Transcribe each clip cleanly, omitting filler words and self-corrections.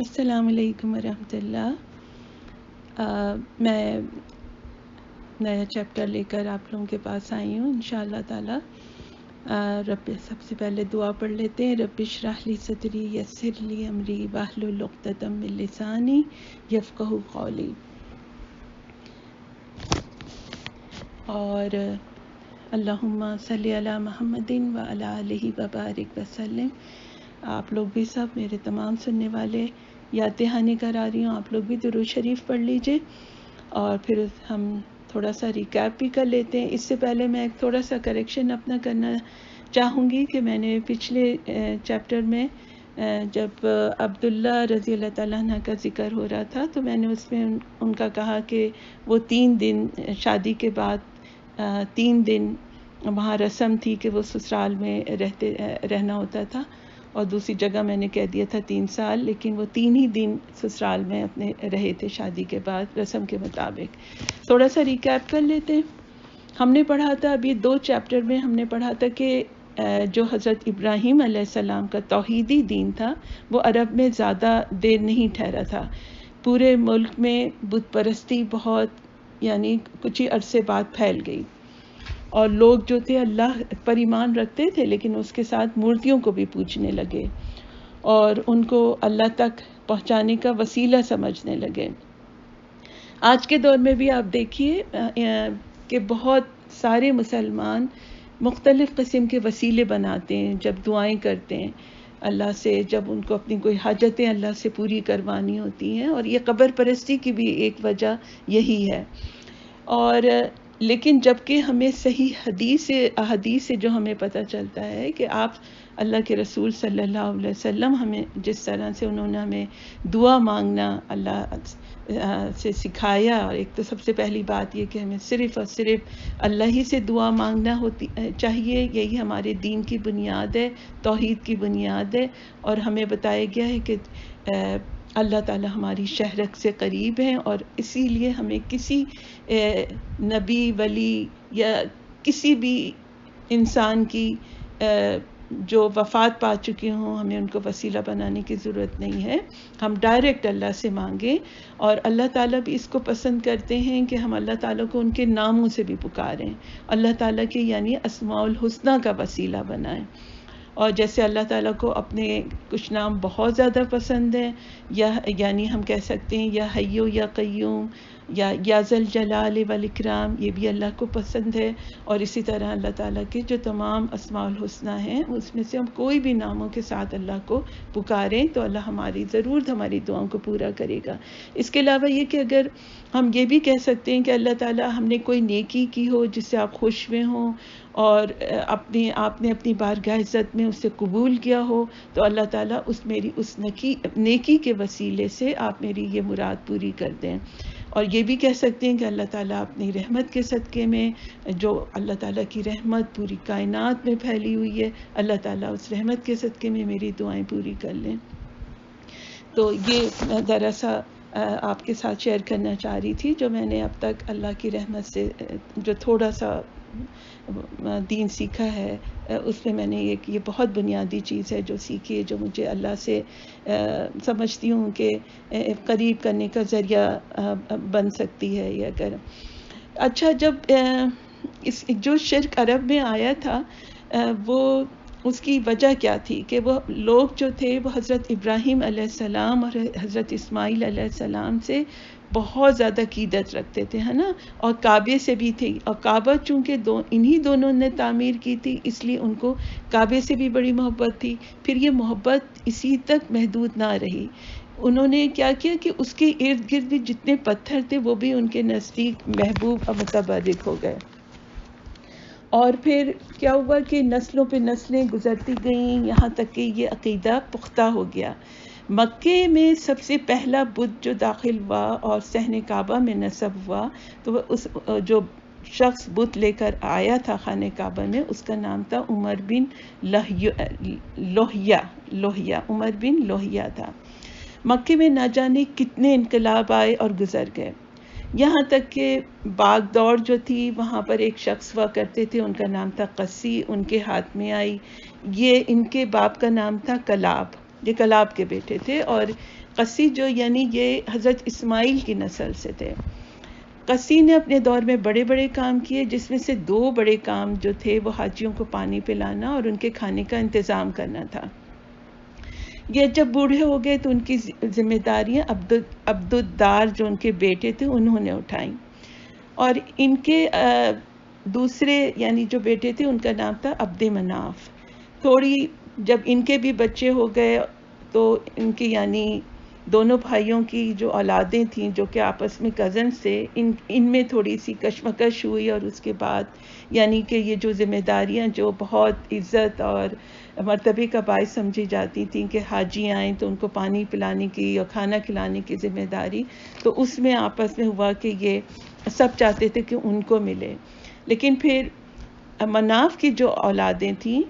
السلام علیکم ورحمۃ اللہ۔ میں نیا چیپٹر لے کر آپ لوگوں کے پاس آئی ہوں انشاءاللہ تعالی۔ رب سب سے پہلے دعا پڑھ لیتے ہیں۔ رب اشرح لی صدری یسر لی امری واحلل عقدۃ من لسانی یفقہوا قولی۔ اور اللہم صلی علی محمد وعلی آلہ وبارک وسلم۔ آپ لوگ بھی سب، میرے تمام سننے والے، یاد دہانی کرا رہی ہوں، آپ لوگ بھی درود شریف پڑھ لیجئے اور پھر ہم تھوڑا سا ریکیپ بھی کر لیتے ہیں۔ اس سے پہلے میں ایک تھوڑا سا کریکشن اپنا کرنا چاہوں گی کہ میں نے پچھلے چیپٹر میں جب عبداللہ رضی اللہ تعالیٰ عنہ کا ذکر ہو رہا تھا تو میں نے اس میں ان کا کہا کہ وہ 3 دن شادی کے بعد 3 دن وہاں رسم تھی کہ وہ سسرال میں رہنا ہوتا تھا، اور دوسری جگہ میں نے کہہ دیا تھا 3 سال، لیکن وہ 3 ہی دن سسرال میں اپنے رہے تھے شادی کے بعد رسم کے مطابق۔ تھوڑا سا ریکیپ کر لیتے ہیں۔ ہم نے پڑھا تھا ابھی 2 چیپٹر میں ہم نے پڑھا تھا کہ جو حضرت ابراہیم علیہ السلام کا توحیدی دین تھا وہ عرب میں زیادہ دیر نہیں ٹھہرا تھا۔ پورے ملک میں بت پرستی بہت کچھ ہی عرصے بعد پھیل گئی، اور لوگ جو تھے اللہ پر ایمان رکھتے تھے لیکن اس کے ساتھ مورتیوں کو بھی پوجنے لگے اور ان کو اللہ تک پہنچانے کا وسیلہ سمجھنے لگے۔ آج کے دور میں بھی آپ دیکھیے کہ بہت سارے مسلمان مختلف قسم کے وسیلے بناتے ہیں جب دعائیں کرتے ہیں اللہ سے، جب ان کو اپنی کوئی حاجتیں اللہ سے پوری کروانی ہوتی ہیں، اور یہ قبر پرستی کی بھی ایک وجہ یہی ہے۔ اور لیکن جبکہ ہمیں صحیح احادیث سے جو ہمیں پتہ چلتا ہے کہ آپ اللہ کے رسول صلی اللہ علیہ وسلم ہمیں جس طرح سے انہوں نے ہمیں دعا مانگنا اللہ سے سکھایا، اور ایک تو سب سے پہلی بات یہ کہ ہمیں صرف اور صرف اللہ ہی سے دعا مانگنا چاہیے، یہی ہمارے دین کی بنیاد ہے، توحید کی بنیاد ہے، اور ہمیں بتایا گیا ہے کہ اللہ تعالی ہماری شہرت سے قریب ہیں، اور اسی لیے ہمیں کسی نبی ولی یا کسی بھی انسان کی جو وفات پا چکے ہوں ہمیں ان کو وسیلہ بنانے کی ضرورت نہیں ہے، ہم ڈائریکٹ اللہ سے مانگیں۔ اور اللہ تعالیٰ بھی اس کو پسند کرتے ہیں کہ ہم اللہ تعالیٰ کو ان کے ناموں سے بھی پکاریں، اللہ تعالیٰ کے اسماء الحسنی کا وسیلہ بنائیں۔ اور جیسے اللہ تعالیٰ کو اپنے کچھ نام بہت زیادہ پسند ہیں، ہم کہہ سکتے ہیں یا حیو یا قیوم یا ذل جلال والاکرام، یہ بھی اللہ کو پسند ہے۔ اور اسی طرح اللہ تعالیٰ کے جو تمام اسماء الحسنی ہیں اس میں سے ہم کوئی بھی ناموں کے ساتھ اللہ کو پکاریں تو اللہ ضرور ہماری دعاؤں کو پورا کرے گا۔ اس کے علاوہ یہ کہ اگر ہم یہ بھی کہہ سکتے ہیں کہ اللہ تعالیٰ ہم نے کوئی نیکی کی ہو جس سے آپ خوش ہوئے ہوں اور آپ نے اپنی بارگاہ عزت میں اسے قبول کیا ہو، تو اللہ تعالیٰ میری اس نیکی کے وسیلے سے آپ میری یہ مراد پوری کر دیں۔ اور یہ بھی کہہ سکتے ہیں کہ اللہ تعالیٰ اپنی رحمت کے صدقے میں، جو اللہ تعالیٰ کی رحمت پوری کائنات میں پھیلی ہوئی ہے، اللہ تعالیٰ اس رحمت کے صدقے میں میری دعائیں پوری کر لیں۔ تو یہ میں ذرا سا آپ کے ساتھ شیئر کرنا چاہ رہی تھی جو میں نے اب تک اللہ کی رحمت سے جو تھوڑا سا دین سیکھا ہے، اس میں نے یہ بہت بنیادی چیز ہے جو سیکھی ہے، جو مجھے اللہ سے سمجھتی ہوں کہ قریب کرنے کا ذریعہ بن سکتی ہے یہ اگر۔ اچھا، جب جو شرک عرب میں آیا تھا وہ اس کی وجہ کیا تھی کہ وہ لوگ جو تھے وہ حضرت ابراہیم علیہ السلام اور حضرت اسماعیل علیہ السلام سے بہت زیادہ عقیدت رکھتے تھے، ہے نا، اور کعبے سے بھی تھی، اور کعبہ چونکہ انہی دونوں نے تعمیر کی تھی اس لیے ان کو کعبے سے بھی بڑی محبت تھی۔ پھر یہ محبت اسی تک محدود نہ رہی، انہوں نے کیا کیا کہ اس کے ارد گرد بھی جتنے پتھر تھے وہ بھی ان کے نزدیک محبوب اور متبرک ہو گئے۔ اور پھر کیا ہوا کہ نسلوں پہ نسلیں گزرتی گئیں یہاں تک کہ یہ عقیدہ پختہ ہو گیا۔ مکے میں سب سے پہلا بت جو داخل ہوا اور صحن کعبہ میں نصب ہوا تو اس جو شخص بت لے کر آیا تھا خانہ کعبہ میں اس کا نام تھا عمر بن لوہیہ، عمر بن لوہیہ تھا۔ مکے میں نہ جانے کتنے انقلاب آئے اور گزر گئے، یہاں تک کہ باغ دوڑ جو تھی وہاں پر ایک شخص ہوا کرتے تھے، ان کا نام تھا قسی، ان کے ہاتھ میں آئی۔ یہ ان کے باپ کا نام تھا کلاب، یہ کلاب کے بیٹے تھے، اور قسی جو یعنی یہ حضرت اسماعیل کی نسل سے تھے۔ قسی نے اپنے دور میں بڑے بڑے کام کیے، جس میں سے 2 بڑے کام جو تھے وہ حاجیوں کو پانی پلانا اور ان کے کھانے کا انتظام کرنا تھا۔ یہ جب بوڑھے ہو گئے تو ان کی ذمہ داریاں عبدالدار جو ان کے بیٹے تھے انہوں نے اٹھائیں، اور ان کے دوسرے یعنی جو بیٹے تھے ان کا نام تھا عبد مناف۔ تھوڑی جب ان کے بھی بچے ہو گئے تو ان کی یعنی دونوں بھائیوں کی جو اولادیں تھیں جو کہ آپس میں کزنس تھے، ان میں تھوڑی سی کشمکش ہوئی، اور اس کے بعد یعنی کہ یہ جو ذمہ داریاں جو بہت عزت اور مرتبے کا باعث سمجھی جاتی تھیں کہ حاجی آئیں تو ان کو پانی پلانے کی اور کھانا کھلانے کی ذمہ داری، تو اس میں آپس میں ہوا کہ یہ سب چاہتے تھے کہ ان کو ملے، لیکن پھر مناف کی جو اولادیں تھیں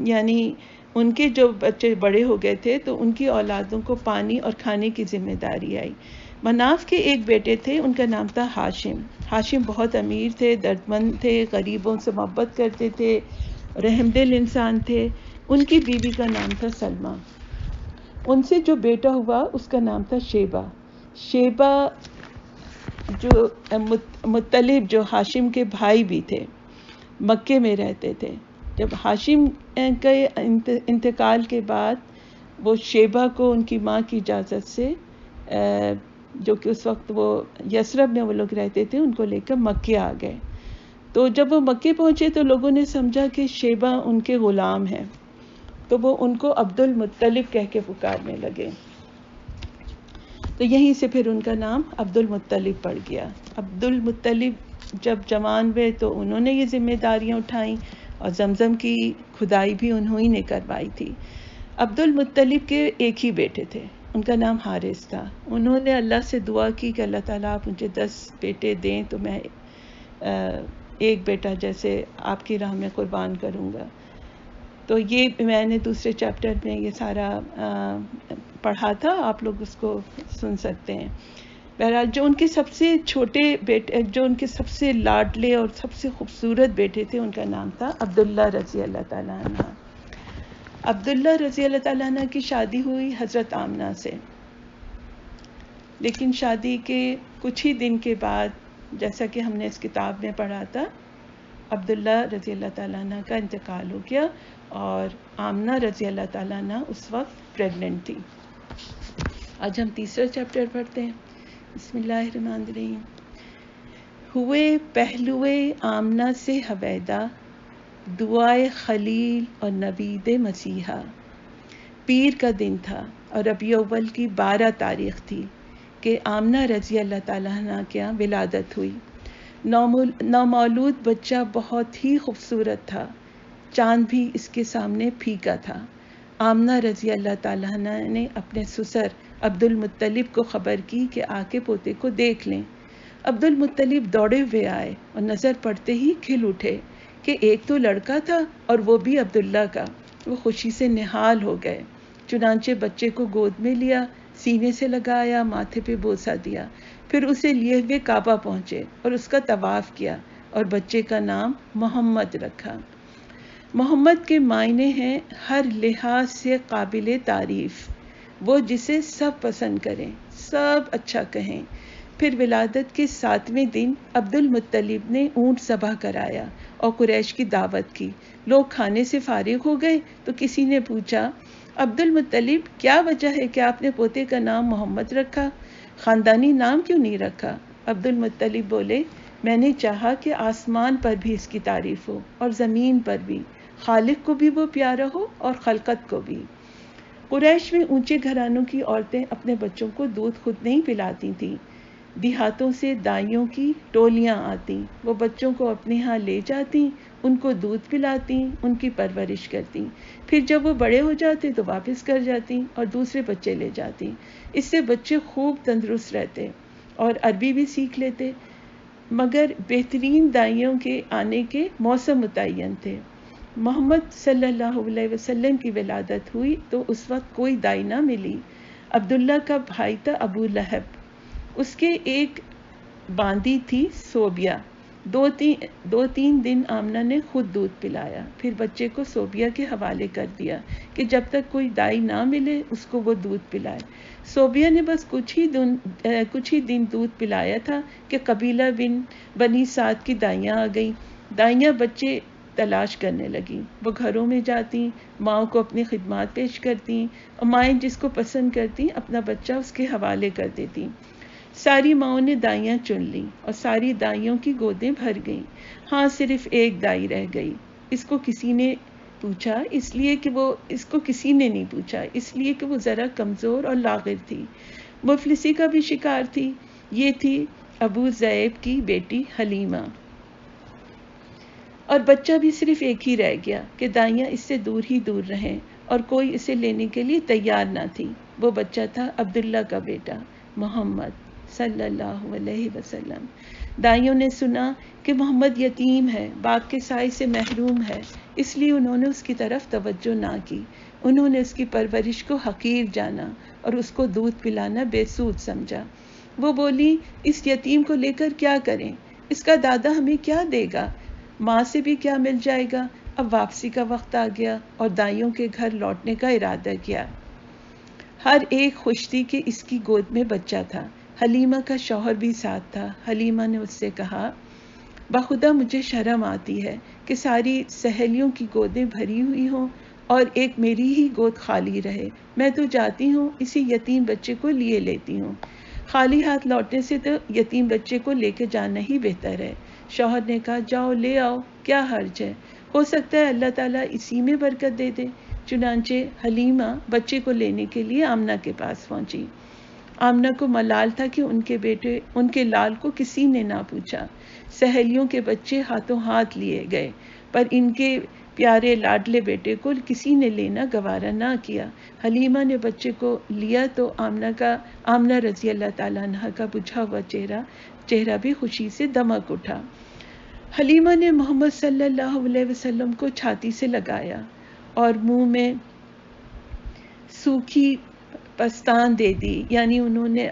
یعنی ان کے جو بچے بڑے ہو گئے تھے تو ان کی اولادوں کو پانی اور کھانے کی ذمہ داری آئی۔ مناف کے ایک بیٹے تھے، ان کا نام تھا ہاشم۔ ہاشم بہت امیر تھے، دردمند تھے، غریبوں سے محبت کرتے تھے، رحم دل انسان تھے۔ ان کی بیوی کا نام تھا سلمہ۔ ان سے جو بیٹا ہوا اس کا نام تھا شیبہ۔ شیبہ جو مطلب جو ہاشم کے بھائی بھی تھے، مکے میں رہتے تھے۔ جب ہاشم کے انتقال کے بعد وہ شیبہ کو ان کی ماں کی اجازت سے جو کہ اس وقت وہ یثرب میں وہ لوگ رہتے تھے ان کو لے کر مکے آ گئے۔ تو جب وہ مکے پہنچے تو لوگوں نے سمجھا کہ شیبہ ان کے غلام ہیں، تو وہ ان کو عبد المطلب کہہ کے پکارنے لگے، تو یہیں سے پھر ان کا نام عبد المطلب پڑ گیا۔ عبد المطلب جب جوان ہوئے تو انہوں نے یہ ذمہ داریاں اٹھائیں، اور زمزم کی کھدائی بھی انہوں ہی نے کروائی تھی۔ عبد المطلب کے ایک ہی بیٹے تھے، ان کا نام حارث تھا۔ انہوں نے اللہ سے دعا کی کہ اللہ تعالیٰ آپ مجھے 10 بیٹے دیں تو میں ایک بیٹا جیسے آپ کی راہ میں قربان کروں گا۔ تو یہ میں نے دوسرے چیپٹر میں یہ سارا پڑھا تھا، آپ لوگ اس کو سن سکتے ہیں۔ بہرحال جو ان کے سب سے چھوٹے بیٹے، جو ان کے سب سے لاڈلے اور سب سے خوبصورت بیٹے تھے، ان کا نام تھا عبداللہ رضی اللہ تعالیٰ عنہ۔ عبداللہ رضی اللہ تعالیٰ عنہ کی شادی ہوئی حضرت آمنہ سے، لیکن شادی کے کچھ ہی دن کے بعد جیسا کہ ہم نے اس کتاب میں پڑھا تھا، عبداللہ رضی اللہ تعالیٰ عنہ کا انتقال ہو گیا، اور آمنہ رضی اللہ تعالیٰ عنہ اس وقت پریگننٹ تھی۔ آج ہم تیسرا چیپٹر پڑھتے ہیں۔ بسم اللہ الرحمن الرحیم۔ ہوئے پہلوئے آمنہ سے حویدہ، دعائے خلیل اور نوید مسیحا۔ پیر کا دن تھا اور ربیع اول کی 12 تاریخ تھی کہ آمنہ رضی اللہ تعالیٰ عنہ کے یہاں ولادت ہوئی۔ نومولود بچہ بہت ہی خوبصورت تھا، چاند بھی اس کے سامنے پھیکا تھا۔ آمنہ رضی اللہ تعالیٰ عنہ نے اپنے سسر عبد المطلب کو خبر کی کہ آ کے پوتے کو دیکھ لیں۔ عبد المطلب دوڑے ہوئے آئے اور نظر پڑتے ہی کھل اٹھے کہ ایک تو لڑکا تھا اور وہ بھی عبداللہ کا۔ وہ خوشی سے نہال ہو گئے، چنانچہ بچے کو گود میں لیا، سینے سے لگایا، ماتھے پہ بوسہ دیا، پھر اسے لیے ہوئے کعبہ پہنچے اور اس کا طواف کیا اور بچے کا نام محمد رکھا۔ محمد کے معنی ہیں ہر لحاظ سے قابل تعریف، وہ جسے سب پسند کریں، سب اچھا کہیں۔ پھر ولادت کے 7ویں دن عبد المطلب نے اونٹ ذبح کرایا اور قریش کی دعوت کی۔ لوگ کھانے سے فارغ ہو گئے تو کسی نے پوچھا، عبد المطلب کیا وجہ ہے کہ آپ نے پوتے کا نام محمد رکھا، خاندانی نام کیوں نہیں رکھا؟ عبد المطلب بولے، میں نے چاہا کہ آسمان پر بھی اس کی تعریف ہو اور زمین پر بھی، خالق کو بھی وہ پیارا ہو اور خلقت کو بھی۔ قریش میں اونچے گھرانوں کی عورتیں اپنے بچوں کو دودھ خود نہیں پلاتی تھیں، دیہاتوں سے دائیوں کی ٹولیاں آتیں، وہ بچوں کو اپنے ہاں لے جاتی، ان کو دودھ پلاتی، ان کی پرورش کرتی، پھر جب وہ بڑے ہو جاتے تو واپس کر جاتی اور دوسرے بچے لے جاتی۔ اس سے بچے خوب تندرست رہتے اور عربی بھی سیکھ لیتے، مگر بہترین دائیوں کے آنے کے موسم متعین تھے۔ محمد صلی اللہ علیہ وسلم کی ولادت ہوئی تو اس وقت کوئی دائی نہ ملی۔ عبداللہ کا بھائی تھا ابو لہب، اس کے ایک باندی تھی صوبیہ، دو تین دن آمنہ نے خود دودھ پلایا، پھر بچے کو صوبیہ کے حوالے کر دیا کہ جب تک کوئی دائی نہ ملے اس کو وہ دودھ پلائے۔ صوبیہ نے بس کچھ ہی دن دودھ پلایا تھا کہ قبیلہ بنی سعد کی دائیاں آ گئیں۔ دائیاں بچے تلاش کرنے لگیں، وہ گھروں میں جاتی، ماؤں کو اپنی خدمات پیش کرتی، اور مائیں جس کو پسند کرتی اپنا بچہ اس کے حوالے کر دیتی۔ ساری ماؤں نے دائیاں چن لیں اور ساری دائیوں کی گودیں بھر گئیں، ہاں صرف ایک دائی رہ گئی۔ اس کو کسی نے نہیں پوچھا اس لیے کہ وہ ذرا کمزور اور لاغر تھی، مفلسی کا بھی شکار تھی۔ یہ تھی ابو ذئب کی بیٹی حلیمہ، اور بچہ بھی صرف ایک ہی رہ گیا کہ دائیاں اس سے دور ہی دور رہیں اور کوئی اسے لینے کے لیے تیار نہ تھی۔ وہ بچہ تھا عبداللہ کا بیٹا محمد صلی اللہ علیہ وسلم۔ دائیوں نے سنا کہ محمد یتیم ہے، باپ کے سائے سے محروم ہے، اس لیے انہوں نے اس کی طرف توجہ نہ کی۔ انہوں نے اس کی پرورش کو حقیر جانا اور اس کو دودھ پلانا بے سود سمجھا۔ وہ بولی، اس یتیم کو لے کر کیا کریں؟ اس کا دادا ہمیں کیا دے گا؟ ماں سے بھی کیا مل جائے گا؟ اب واپسی کا وقت آ گیا اور دائیوں کے گھر لوٹنے کا ارادہ کیا۔ ہر ایک خوش تھی کہ اس کی گود میں بچہ تھا۔ حلیمہ کا شوہر بھی ساتھ تھا۔ حلیمہ نے اس سے کہا، بخدا مجھے شرم آتی ہے کہ ساری سہیلیوں کی گودیں بھری ہوئی ہوں اور ایک میری ہی گود خالی رہے۔ میں تو جاتی ہوں اسی یتیم بچے کو لیے لیتی ہوں۔ خالی ہاتھ لوٹنے سے تو یتیم بچے کو لے کے جانا ہی بہتر ہے۔ شوہر نے کہا، جاؤ لے آؤ، کیا حرج ہے، ہو سکتا ہے اللہ تعالیٰ اسی میں برکت دے دے۔ چنانچہ حلیمہ بچے کو لینے کے لیے آمنہ کے پاس پہنچی۔ آمنہ کو ملال تھا کہ ان کے لال کو کسی نے نہ پوچھا۔ سہیلیوں کے بچے ہاتھوں ہاتھ لیے گئے، پر ان کے پیارے لاڈلے بیٹے کو کسی نے لینا گوارا نہ کیا۔ حلیمہ نے بچے کو لیا تو آمنہ رضی اللہ تعالیٰ عنہ کا بجھا ہوا چہرہ بھی خوشی سے دمک اٹھا۔ حلیمہ نے محمد صلی اللہ علیہ وسلم کو چھاتی سے لگایا اور منہ میں سوکھی پستان دے دی، یعنی انہوں نے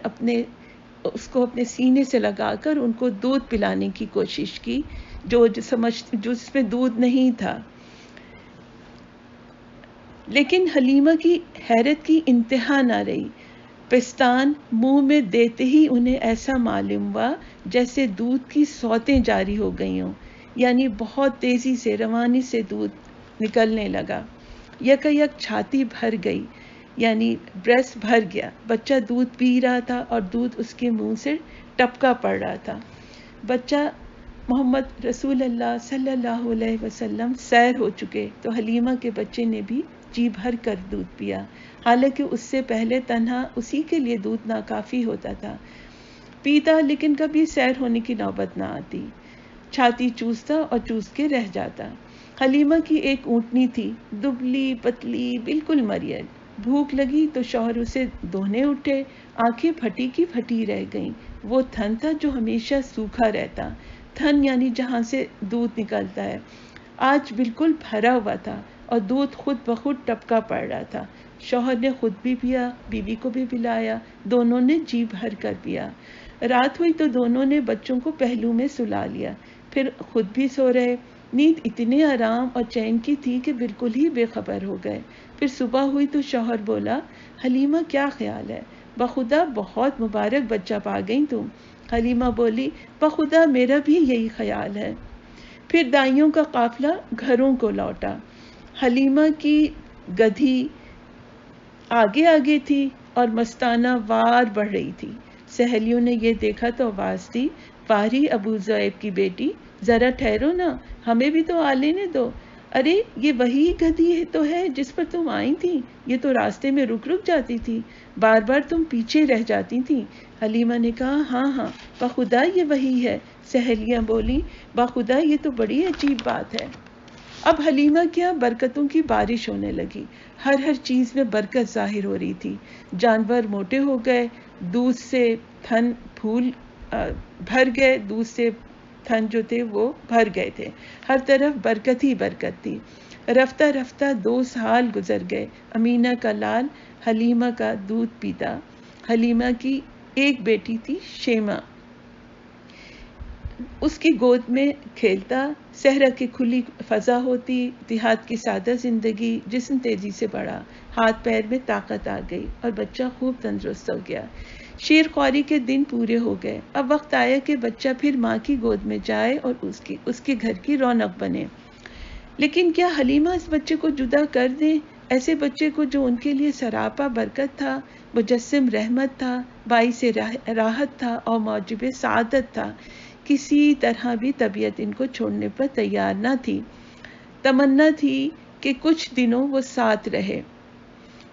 اس کو اپنے سینے سے لگا کر ان کو دودھ پلانے کی کوشش کی جو اس میں دودھ نہیں تھا۔ لیکن حلیمہ کی حیرت کی انتہا نہ رہی۔ پستان منہ میں دیتے ہی انہیں ایسا معلوم ہوا جیسے دودھ کی سوتیں جاری ہو گئی ہوں، یعنی بہت تیزی سے روانی سے دودھ نکلنے لگا۔ یکایک چھاتی بھر گئی، یعنی بریسٹ بھر گیا۔ بچہ دودھ پی رہا تھا اور دودھ اس کے منہ سے ٹپکا پڑ رہا تھا۔ بچہ محمد رسول اللہ صلی اللہ علیہ وسلم سیر ہو چکے تو حلیمہ کے بچے نے بھی جی بھر کر دودھ پیا، حالانکہ اس سے پہلے تنہا اسی کے لیے دودھ ناکافی ہوتا تھا۔ پیتا لیکن کبھی سیر ہونے کی نوبت نہ آتی، چھاتی چوستا اور چوس کے رہ جاتا۔ حلیمہ کی ایک اونٹنی تھی، دبلی پتلی بالکل مریض۔ بھوک لگی تو شوہر اسے دوہنے اٹھے، آنکھیں پھٹی کی پھٹی رہ گئیں۔ وہ تھن تھا جو ہمیشہ سوکھا رہتا، تھن یعنی جہاں سے دودھ نکلتا ہے، آج بالکل بھرا ہوا تھا اور دودھ خود بخود ٹپکا پڑ رہا تھا۔ شوہر نے خود بھی پیا، بیوی کو بھی پلایا، دونوں نے جی بھر کر پیا۔ رات ہوئی تو دونوں نے بچوں کو پہلو میں سلا لیا، پھر خود بھی سو رہے۔ نیند اتنے آرام اور چین کی تھی کہ بالکل ہی بے خبر ہو گئے۔ پھر صبح ہوئی تو شوہر بولا، حلیمہ کیا خیال ہے؟ بخدا بہت مبارک بچہ پا گئی تم۔ حلیمہ بولی، بخدا میرا بھی یہی خیال ہے۔ پھر دائیوں کا قافلہ گھروں کو لوٹا۔ حلیمہ کی گدھی آگے آگے تھی اور مستانہ وار بڑھ رہی تھی۔ سہیلیوں نے یہ دیکھا تو آواز دی، واری ابو ذئب کی بیٹی، ذرا ٹھہرو نا، ہمیں بھی تو آ لینے دو۔ ارے یہ وہی گدھی تو ہے جس پر تم آئی تھی، یہ تو راستے میں رک جاتی تھی، بار بار تم پیچھے رہ جاتی تھی۔ حلیمہ نے کہا، ہاں ہاں بخدا یہ وہی ہے۔ سہیلیاں بولی، بخدا یہ تو بڑی عجیب بات ہے۔ اب حلیمہ کیا برکتوں کی بارش ہونے لگی، ہر چیز میں برکت ظاہر ہو رہی تھی۔ جانور موٹے ہو گئے، دودھ سے تھن پھول بھر گئے، دودھ سے تھن جو تھے وہ بھر گئے تھے، ہر طرف برکت ہی برکت تھی۔ رفتہ رفتہ 2 سال گزر گئے۔ امینہ کا لال حلیمہ کا دودھ پیتا۔ حلیمہ کی ایک بیٹی تھی شیمہ، اس کی گود میں کھیلتا، صحرا کی کھلی فضا ہوتی، دیہات کی سادہ زندگی، جسم تیزی سے بڑھا، ہاتھ پیر میں طاقت آ گئی اور بچہ خوب تندرست ہو گیا۔ شیر خواری کے دن پورے ہو گئے، اب وقت آیا کہ بچہ پھر ماں کی گود میں جائے اور اس کے گھر کی رونق بنے۔ لیکن کیا حلیمہ اس بچے کو جدا کر دیں؟ ایسے بچے کو جو ان کے لیے سراپا برکت تھا، مجسم رحمت تھا، باعث راحت تھا اور موجب سعادت تھا، کسی طرح بھی طبیعت ان کو چھوڑنے پر تیار نہ تھی۔ تمنا تھی کہ کچھ دنوں وہ ساتھ رہے،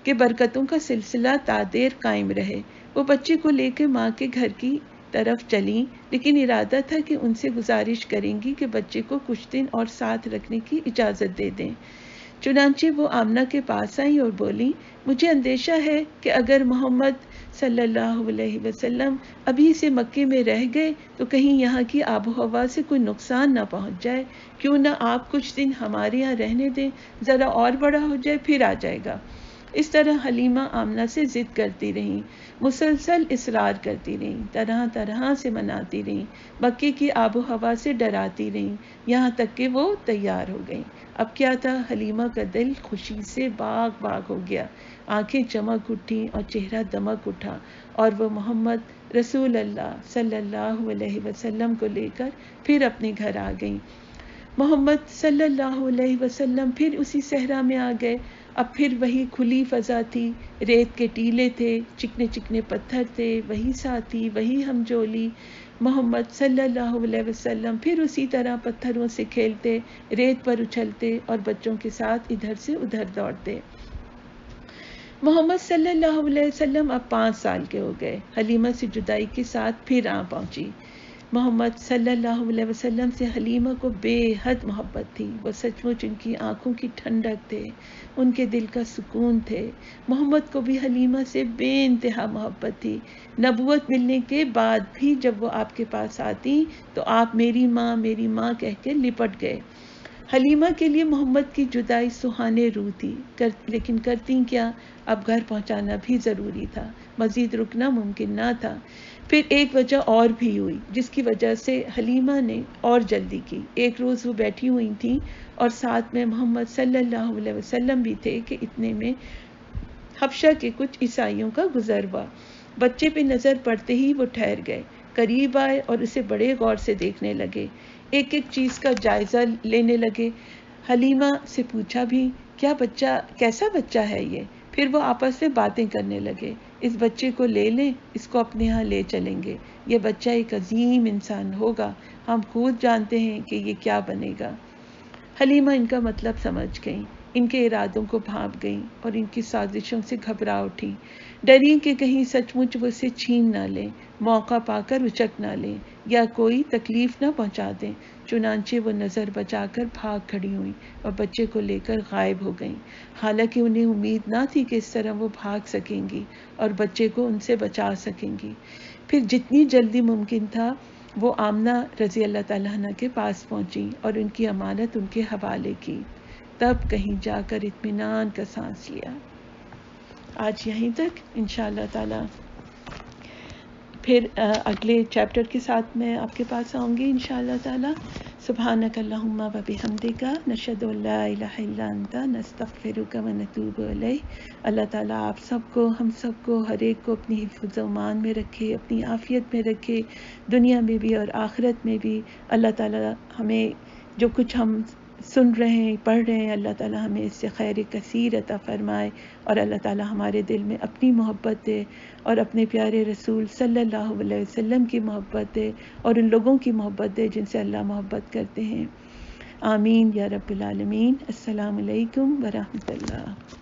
کہ برکتوں کا سلسلہ تادیر قائم رہے۔ وہ بچے کو لے کے ماں کے گھر کی طرف چلیں، لیکن ارادہ تھا کہ ان سے گزارش کریں گی کہ بچے کو کچھ دن اور ساتھ رکھنے کی اجازت دے دیں۔ چنانچہ وہ آمنہ کے پاس آئیں اور بولیں، مجھے اندیشہ ہے کہ اگر محمد صلی اللہ علیہ وسلم ابھی سے مکے میں رہ گئے تو کہیں یہاں کی آب و ہوا سے کوئی نقصان نہ پہنچ جائے، کیوں نہ آپ کچھ دن ہمارے یہاں رہنے دیں، ذرا اور بڑا ہو جائے پھر آ جائے گا۔ اس طرح حلیمہ آمنہ سے ضد کرتی رہیں، مسلسل اصرار کرتی رہیں، طرح طرح سے مناتی رہیں، مکے کی آب و ہوا سے ڈراتی رہیں، یہاں تک کہ وہ تیار ہو گئیں۔ اب کیا تھا، حلیمہ کا دل خوشی سے باغ باغ ہو گیا، آنکھیں چمک اٹھیں اور چہرہ دمک اٹھا، اور وہ محمد رسول اللہ صلی اللہ علیہ وسلم کو لے کر پھر اپنے گھر آ گئیں۔ محمد صلی اللہ علیہ وسلم پھر اسی صحرا میں آ گئے۔ اب پھر وہی کھلی فضا تھی، ریت کے ٹیلے تھے، چکنے چکنے پتھر تھے، وہی ساتھی، وہی ہمجولی۔ محمد صلی اللہ علیہ وسلم پھر اسی طرح پتھروں سے کھیلتے، ریت پر اچھلتے اور بچوں کے ساتھ ادھر سے ادھر دوڑتے۔ محمد صلی اللہ علیہ وسلم اب 5 سال کے ہو گئے۔ حلیمہ سے جدائی کے ساتھ پھر آ پہنچی۔ محمد صلی اللہ علیہ وسلم سے حلیمہ کو بے حد محبت تھی، وہ سچ مچ ان کی آنکھوں کی ٹھنڈک تھے، ان کے دل کا سکون تھے۔ محمد کو بھی حلیمہ سے بے انتہا محبت تھی۔ نبوت ملنے کے بعد بھی جب وہ آپ کے پاس آتی تو آپ میری ماں کہہ کے لپٹ گئے۔ حلیمہ کے لیے محمد کی جدائی سہانے روح تھی، لیکن کرتی کیا، اب گھر پہنچانا بھی ضروری تھا، مزید رکنا ممکن نہ تھا۔ پھر ایک وجہ اور بھی ہوئی جس کی وجہ سے حلیمہ نے اور جلدی کی۔ ایک روز وہ بیٹھی ہوئی تھیں اور ساتھ میں محمد صلی اللہ علیہ وسلم بھی تھے کہ اتنے میں حبشہ کے کچھ عیسائیوں کا گزر ہوا۔ بچے پہ نظر پڑتے ہی وہ ٹھہر گئے، قریب آئے اور اسے بڑے غور سے دیکھنے لگے، ایک ایک چیز کا جائزہ لینے لگے۔ حلیمہ سے پوچھا بھی، کیسا بچہ ہے یہ؟ پھر وہ آپس میں باتیں کرنے لگے، اس بچے کو لے لیں، اس کو اپنے ہاں لے چلیں گے، یہ بچہ ایک عظیم انسان ہوگا، ہم خود جانتے ہیں کہ یہ کیا بنے گا۔ حلیمہ ان کا مطلب سمجھ گئیں، ان کے ارادوں کو بھانپ گئیں اور ان کی سازشوں سے گھبرا اٹھیں، ڈریں کہ کہیں سچ مچ وہ اسے چھین نہ لیں، موقع پا کر اچک نہ لیں یا کوئی تکلیف نہ پہنچا دیں۔ چنانچہ وہ نظر بچا کر بھاگ کھڑی ہوئیں اور بچے کو لے کر غائب ہو گئیں، حالانکہ انہیں امید نہ تھی کہ اس طرح وہ بھاگ سکیں گی اور بچے کو ان سے بچا سکیں گی۔ پھر جتنی جلدی ممکن تھا وہ آمنہ رضی اللہ تعالیٰ عنہ کے پاس پہنچی اور ان کی امانت ان کے حوالے کی، تب کہیں جا کر اطمینان کا سانس لیا۔ آج یہیں تک، انشاءاللہ تعالیٰ پھر اگلے چیپٹر کے ساتھ میں آپ کے پاس آؤں گی انشاءاللہ تعالیٰ۔ سبحانک اللہم و بحمدک، نشہد ان لا الہ الا انت، نستغفرک و نتوب الیک۔ اللہ تعالیٰ آپ سب کو، ہم سب کو، ہر ایک کو اپنی حفظ و امان میں رکھے، اپنی عافیت میں رکھے، دنیا میں بھی اور آخرت میں بھی۔ اللہ تعالیٰ ہمیں جو کچھ ہم سن رہے ہیں، پڑھ رہے ہیں، اللہ تعالیٰ ہمیں اس سے خیر کثیر عطا فرمائے، اور اللہ تعالیٰ ہمارے دل میں اپنی محبت دے اور اپنے پیارے رسول صلی اللہ علیہ وسلم کی محبت دے اور ان لوگوں کی محبت دے جن سے اللہ محبت کرتے ہیں۔ آمین یا رب العالمین۔ السلام علیکم ورحمۃ اللہ۔